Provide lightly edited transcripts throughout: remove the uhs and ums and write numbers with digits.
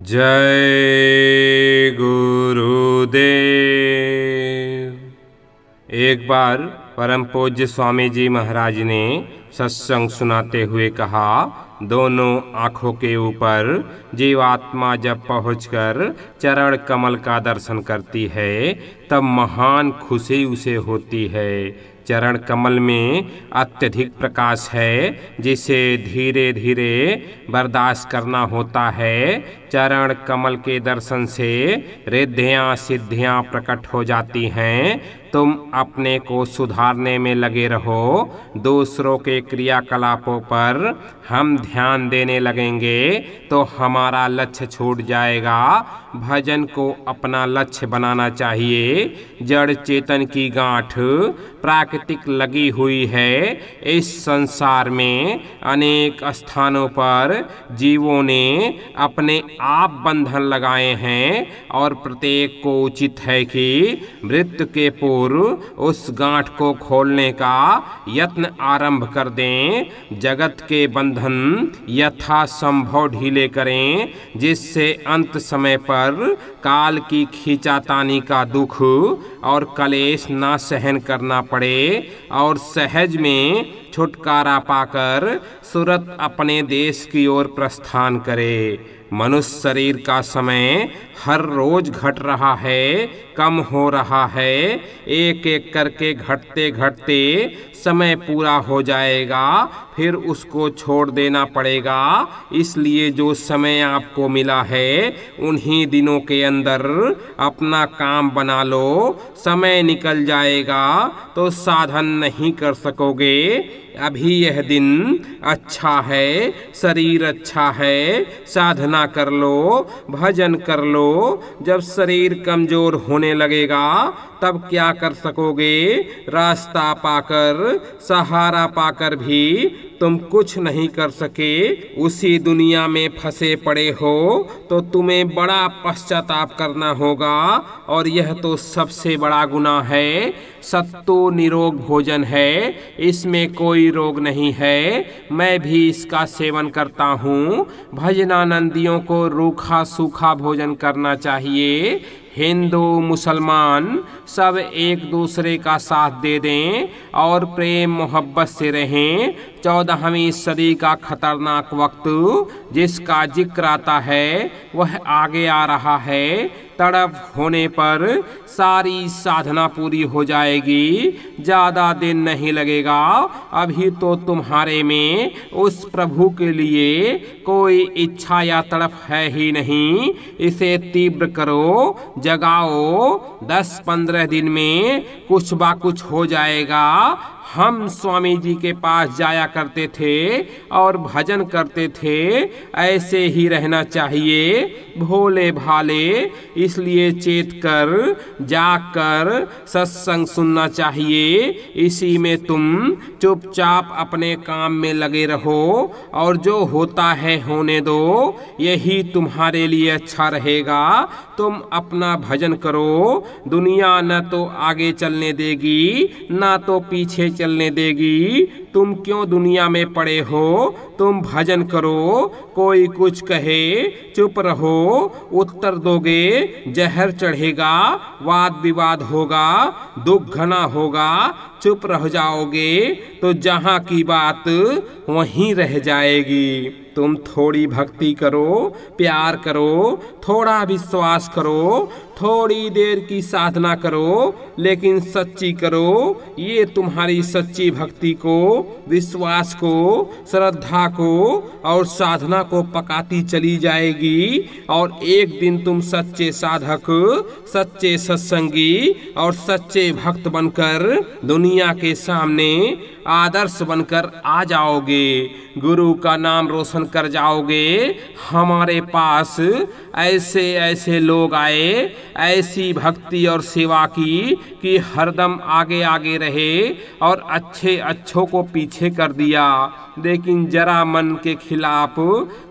जय गुरुदेव। एक बार परम पूज्य स्वामी जी महाराज ने सत्संग सुनाते हुए कहा, दोनों आँखों के ऊपर जीवात्मा जब पहुंचकर चरण कमल का दर्शन करती है तब महान खुशी उसे होती है। चरण कमल में अत्यधिक प्रकाश है जिसे धीरे धीरे बर्दाश्त करना होता है। चरण कमल के दर्शन से रिद्धियाँ सिद्धियाँ प्रकट हो जाती हैं। तुम अपने को सुधारने में लगे रहो। दूसरों के क्रियाकलापों पर हम ध्यान देने लगेंगे तो हमारा लक्ष्य छूट जाएगा। भजन को अपना लक्ष्य बनाना चाहिए। जड़ चेतन की गांठ प्राकृतिक लगी हुई है। इस संसार में अनेक स्थानों पर जीवों ने अपने आप बंधन लगाए हैं और प्रत्येक को उचित है कि मृत्यु के पूर्व उस गांठ को खोलने का यत्न आरंभ कर दें। जगत के बंधन यथासंभव ढीले करें जिससे अंत समय पर काल की खींचातानी का दुख और कलेश ना सहन करना पड़े और सहज में छुटकारा पाकर सुरत अपने देश की ओर प्रस्थान करे। मनुष्य शरीर का समय हर रोज घट रहा है, कम हो रहा है। एक एक करके घटते घटते समय पूरा हो जाएगा, फिर उसको छोड़ देना पड़ेगा। इसलिए जो समय आपको मिला है उन्हीं दिनों के अंदर अपना काम बना लो। समय निकल जाएगा तो साधन नहीं कर सकोगे। अभी यह दिन अच्छा है, शरीर अच्छा है, साधना कर लो, भजन कर लो। जब शरीर कमजोर होने लगेगा तब क्या कर सकोगे? रास्ता पाकर, सहारा पाकर भी तुम कुछ नहीं कर सके। उसी दुनिया में फंसे पड़े हो तो तुम्हें बड़ा पश्चाताप करना होगा और यह तो सबसे बड़ा गुनाह है। सत्तू निरोग भोजन है, इसमें कोई रोग नहीं है। मैं भी इसका सेवन करता हूँ। भजनानंदियों को रूखा सूखा भोजन करना चाहिए। हिंदू मुसलमान सब एक दूसरे का साथ दे दें और प्रेम मोहब्बत से रहें। 14वीं सदी का खतरनाक वक्त जिसका जिक्र आता है वह आगे आ रहा है। तड़प होने पर सारी साधना पूरी हो जाएगी। ज़्यादा दिन नहीं लगेगा। अभी तो तुम्हारे में उस प्रभु के लिए कोई इच्छा या तड़प है ही नहीं। इसे तीव्र करो, जगाओ। 10-15 दिन में कुछ बा कुछ हो जाएगा। हम स्वामी जी के पास जाया करते थे और भजन करते थे। ऐसे ही रहना चाहिए, भोले भाले। इसलिए चेत कर, जाग कर सत्संग सुनना चाहिए। इसी में तुम चुपचाप अपने काम में लगे रहो और जो होता है होने दो। यही तुम्हारे लिए अच्छा रहेगा। तुम अपना भजन करो। दुनिया न तो आगे चलने देगी ना तो पीछे चलने देगी। तुम क्यों दुनिया में पड़े हो? तुम भजन करो। कोई कुछ कहे चुप रहो। उत्तर दोगे जहर चढ़ेगा, वाद विवाद होगा, दुख घना होगा। चुप रह जाओगे तो जहाँ की बात वहीं रह जाएगी। तुम थोड़ी भक्ति करो, प्यार करो, थोड़ा विश्वास करो, थोड़ी देर की साधना करो, लेकिन सच्ची करो। ये तुम्हारी सच्ची भक्ति को, विश्वास को, श्रद्धा को और साधना को पकाती चली जाएगी और एक दिन तुम सच्चे साधक, सच्चे सत्संगी और सच्चे भक्त बनकर दुनिया के सामने आदर्श बनकर आ जाओगे। गुरु का नाम रोशन कर जाओगे। हमारे पास ऐसे ऐसे लोग आए, ऐसी भक्ति और सेवा की कि हरदम आगे आगे रहे और अच्छे अच्छों को पीछे कर दिया। लेकिन जरा मन के खिलाफ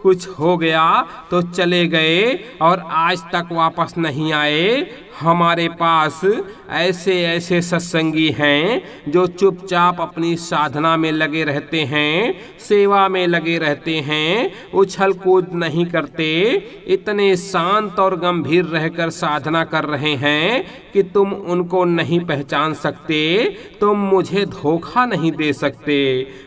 कुछ हो गया तो चले गए और आज तक वापस नहीं आए। हमारे पास ऐसे ऐसे सत्संगी हैं जो चुपचाप अपनी साधना में लगे रहते हैं, सेवा में लगे रहते हैं, उछल कूद नहीं करते, इतने शांत और गंभीर रहकर साधना कर रहे हैं कि तुम उनको नहीं पहचान सकते, तुम मुझे धोखा नहीं दे सकते।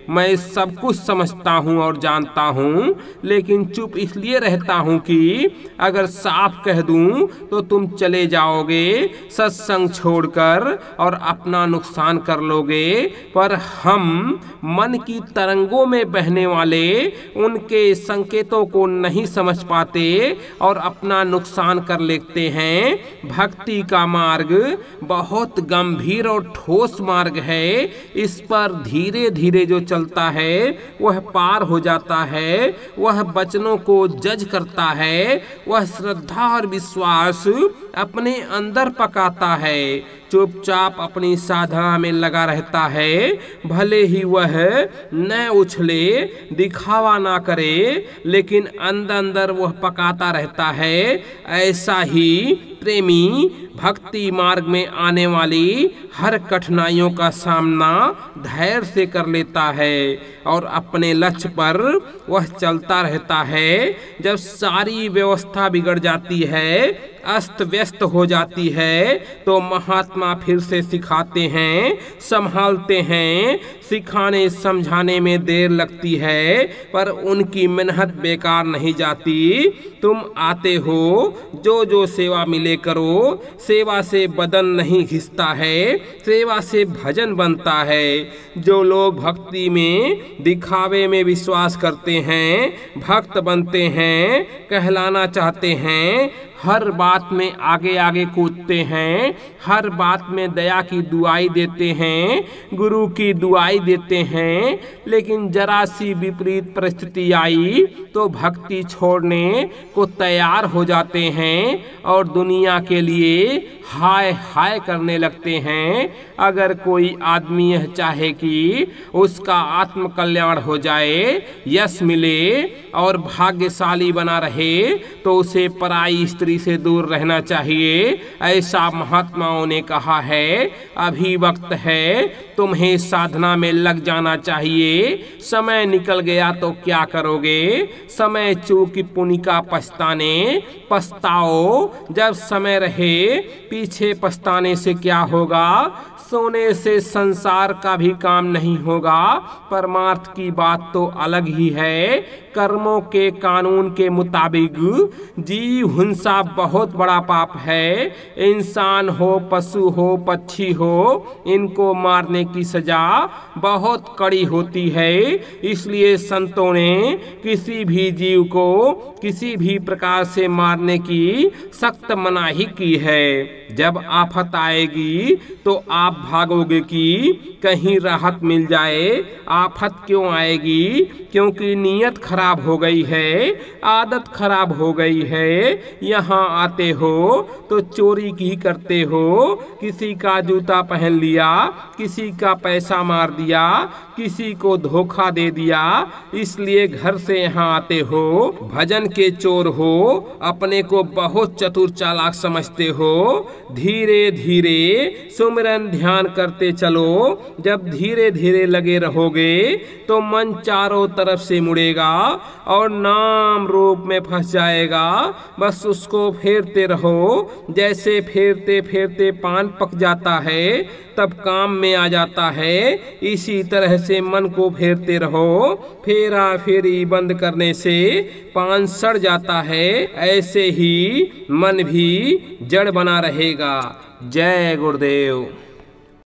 मैं सब कुछ समझता हूँ और जानता हूँ, लेकिन चुप इसलिए रहता हूँ कि अगर साफ कह दूँ तो तुम चले जाओगे सत्संग छोड़कर और अपना नुकसान कर लोगे। पर हम मन की तरंगों में बहने वाले उनके संकेतों को नहीं समझ पाते और अपना नुकसान कर लेते हैं। भक्ति का मार्ग बहुत गंभीर और ठोस मार्ग है। इस पर धीरे धीरे जो चलता है वह पार हो जाता है, वह वचनों को जज करता है, वह श्रद्धा और विश्वास अपने अंदर पकाता है, चुपचाप अपनी साधना में लगा रहता है। भले ही वह न उछले, दिखावा ना करे, लेकिन अंदर अंदर वह पकाता रहता है। ऐसा ही प्रेमी भक्ति मार्ग में आने वाली हर कठिनाइयों का सामना धैर्य से कर लेता है और अपने लक्ष्य पर वह चलता रहता है। जब सारी व्यवस्था बिगड़ जाती है, अस्त व्यस्त हो जाती है, तो महात्मा फिर से सिखाते हैं, संभालते हैं। सिखाने समझाने में देर लगती है, पर उनकी मेहनत बेकार नहीं जाती। तुम आते हो, जो जो सेवा मिले करो। सेवा से बदन नहीं घिसता है, सेवा से भजन बनता है। जो लोग भक्ति में दिखावे में विश्वास करते हैं, भक्त बनते हैं, कहलाना चाहते हैं, हर बात में आगे आगे कूदते हैं, हर बात में दया की दुआई देते हैं, गुरु की दुआई देते हैं, लेकिन जरा सी विपरीत परिस्थिति आई तो भक्ति छोड़ने को तैयार हो जाते हैं और दुनिया के लिए हाय हाय करने लगते हैं। अगर कोई आदमी यह चाहे कि उसका आत्म कल्याण हो जाए, यश मिले और भाग्यशाली बना रहे, तो उसे पराई स्त्री से दूर रहना चाहिए। ऐसा महात्माओं ने कहा है। अभी वक्त है, तुम्हें साधना में लग जाना चाहिए। समय निकल गया तो क्या करोगे? समय चूकी पुनिका पछताने। पछताओ जब समय रहे, पीछे पछताने से क्या होगा? सोने से संसार का भी काम नहीं होगा। परमार्थ की बात तो अलग ही है। कर्मों के कानून के मुताबिक जीव हिंसा बहुत बड़ा पाप है। इंसान हो, पशु हो, पक्षी हो, इनको मारने की सजा बहुत कड़ी होती है। इसलिए संतों ने किसी भी जीव को किसी भी प्रकार से मारने की सख्त मनाही की है। जब आफत आएगी तो आप भागोगे कि कहीं राहत मिल जाए। आफत क्यों आएगी? क्योंकि नीयत खराब हो गई है, आदत खराब हो गई है। यहाँ आते हो तो चोरी की करते हो, किसी का जूता पहन लिया, किसी का पैसा मार दिया, किसी को धोखा दे दिया, इसलिए घर से यहाँ आते हो। भजन के चोर हो, अपने को बहुत चतुर चालाक समझते हो। धीरे धीरे सुमिरन ध्यान करते चलो। जब धीरे धीरे लगे रहोगे तो मन चारों तरफ से मुड़ेगा और नाम रूप में फंस जाएगा। बस उसको फेरते रहो। जैसे फेरते फेरते पान पक जाता है तब काम में आ जाता है, इसी तरह से मन को फेरते रहो। फेरा फेरी बंद करने से पान सड़ जाता है, ऐसे ही मन भी जड़ बना रहेगा। जय गुरुदेव।